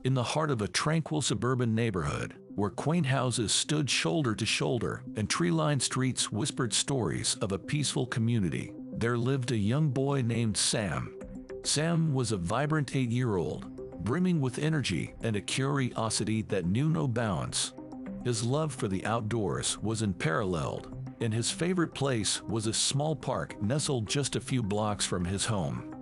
in the heart of a tranquil suburban neighborhood, where quaint houses stood shoulder to shoulder and tree-lined streets whispered stories of a peaceful community, there lived a young boy named Sam. Sam was a vibrant 8-year-old, brimming with energy and a curiosity that knew no bounds. His love for the outdoors was unparalleled, and his favorite place was a small park nestled just a few blocks from his home.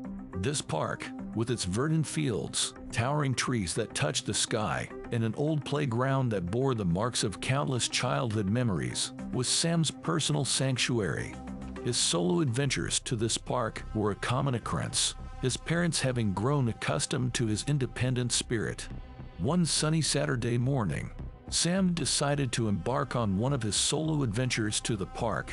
This park, with its verdant fields, towering trees that touched the sky, and an old playground that bore the marks of countless childhood memories, was Sam's personal sanctuary. His solo adventures to this park were a common occurrence, his parents having grown accustomed to his independent spirit. One sunny Saturday morning, Sam decided to embark on one of his solo adventures to the park.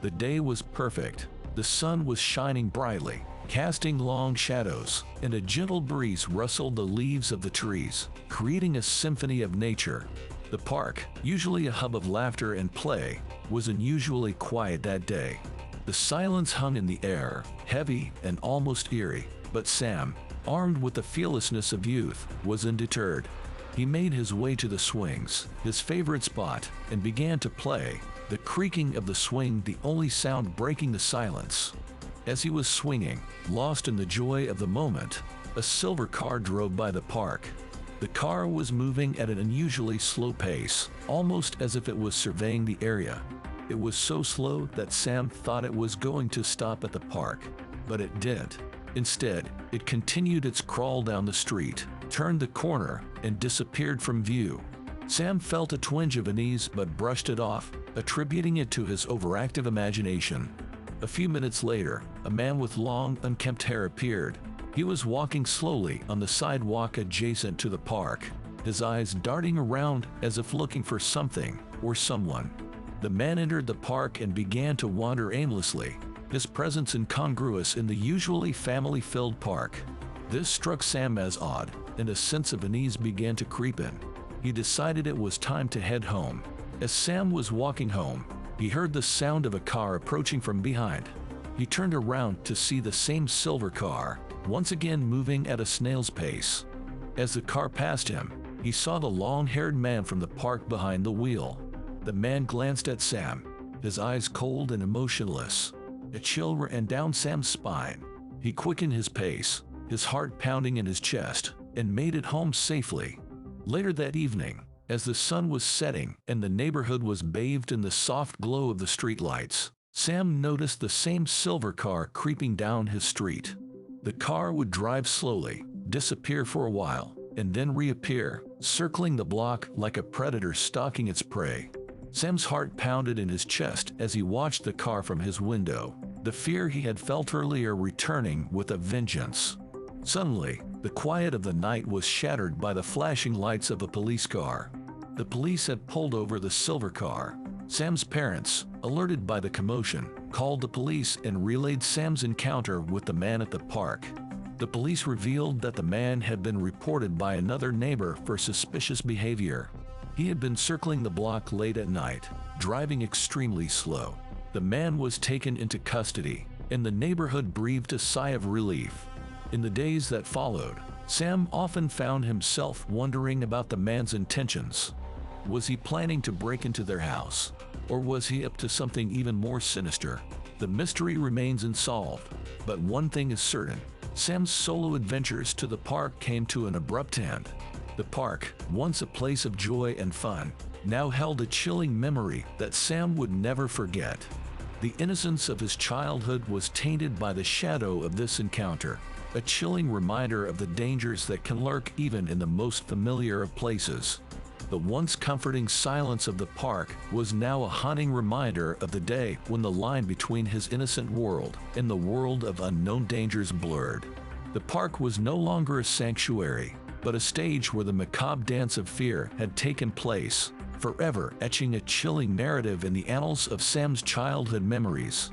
The day was perfect. The sun was shining brightly, casting long shadows, and a gentle breeze rustled the leaves of the trees, creating a symphony of nature. The park, usually a hub of laughter and play, was unusually quiet that day. The silence hung in the air, heavy and almost eerie, but Sam, armed with the fearlessness of youth, was undeterred. He made his way to the swings, his favorite spot, and began to play, the creaking of the swing the only sound breaking the silence. As he was swinging, lost in the joy of the moment, a silver car drove by the park. The car was moving at an unusually slow pace, almost as if it was surveying the area. It was so slow that Sam thought it was going to stop at the park, but it didn't. Instead, it continued its crawl down the street, turned the corner, and disappeared from view. Sam felt a twinge of unease but brushed it off, attributing it to his overactive imagination. A few minutes later, a man with long, unkempt hair appeared. He was walking slowly on the sidewalk adjacent to the park, his eyes darting around as if looking for something or someone. The man entered the park and began to wander aimlessly, his presence incongruous in the usually family-filled park. This struck Sam as odd, and a sense of unease began to creep in. He decided it was time to head home. As Sam was walking home, he heard the sound of a car approaching from behind. He turned around to see the same silver car, once again moving at a snail's pace. As the car passed him, he saw the long-haired man from the park behind the wheel. The man glanced at Sam, his eyes cold and emotionless. A chill ran down Sam's spine. He quickened his pace, his heart pounding in his chest, and made it home safely. Later that evening, as the sun was setting and the neighborhood was bathed in the soft glow of the streetlights, Sam noticed the same silver car creeping down his street. The car would drive slowly, disappear for a while, and then reappear, circling the block like a predator stalking its prey. Sam's heart pounded in his chest as he watched the car from his window, the fear he had felt earlier returning with a vengeance. Suddenly, the quiet of the night was shattered by the flashing lights of a police car. The police had pulled over the silver car. Sam's parents, alerted by the commotion, called the police and relayed Sam's encounter with the man at the park. The police revealed that the man had been reported by another neighbor for suspicious behavior. He had been circling the block late at night, driving extremely slow. The man was taken into custody, and the neighborhood breathed a sigh of relief. In the days that followed, Sam often found himself wondering about the man's intentions. Was he planning to break into their house? Or was he up to something even more sinister? The mystery remains unsolved, but one thing is certain. Sam's solo adventures to the park came to an abrupt end. The park, once a place of joy and fun, now held a chilling memory that Sam would never forget. The innocence of his childhood was tainted by the shadow of this encounter, a chilling reminder of the dangers that can lurk even in the most familiar of places. The once comforting silence of the park was now a haunting reminder of the day when the line between his innocent world and the world of unknown dangers blurred. The park was no longer a sanctuary, but a stage where the macabre dance of fear had taken place, forever etching a chilling narrative in the annals of Sam's childhood memories.